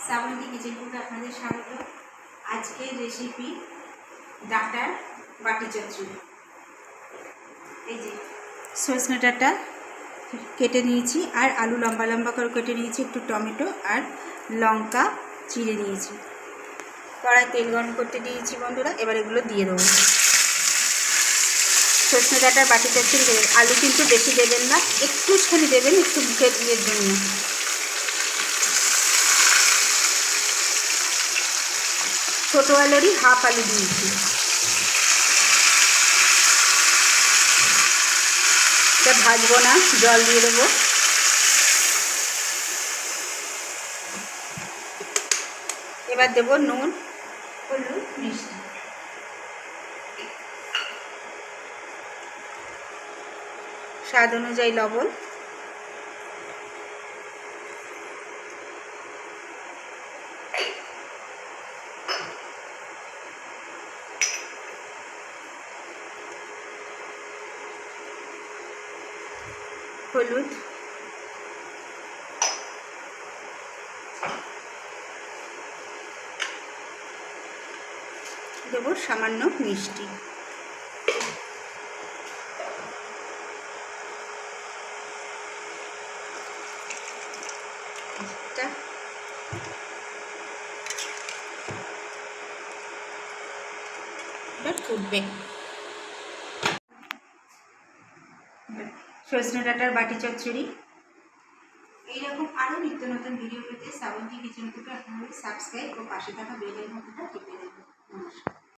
Srabanti kitchen কুকে আপনাদের স্বাগত। আজকের রেসিপি ডাঁটার বাটি চচ্চড়ি। এই যে সজনে ডাঁটা কেটে নিয়েছি, আর আলু লম্বা লম্বা করে কেটে নিয়েছি, একটু টমেটো আর লঙ্কা চিড়ে নিয়েছি। কড়াই তেল গরম করতে দিয়েছি বন্ধুরা, এবার এগুলো দিয়ে দেবো। সজনে ডাঁটার বাটি চচ্চড়ি দেবেন, আলু কিন্তু বেশি দেবেন না, একটুখানি দেবেন, একটু মুখের ইয়ের জন্য। ছোটো আলুরই হাফ আলু দিয়েছি। এটা ভাজবো না, জল দিয়ে দেবো। এবার দেবো নুন, হলুদ, মিষ্টি। স্বাদ অনুযায়ী লবণ। হলুদ, দেবো সামান্য মিষ্টি। এবার ফুটবে। সজনে ডাঁটার বাটি চচ্চড়ি। এইরকম আরও নিত্য নতুন ভিডিও পেতে শ্রাবন্তী কিচেন কুকে আপনাদের সাবস্ক্রাইব ও পাশে থাকা বেল আইকনটা টিপে দেবেন। নমস্কার।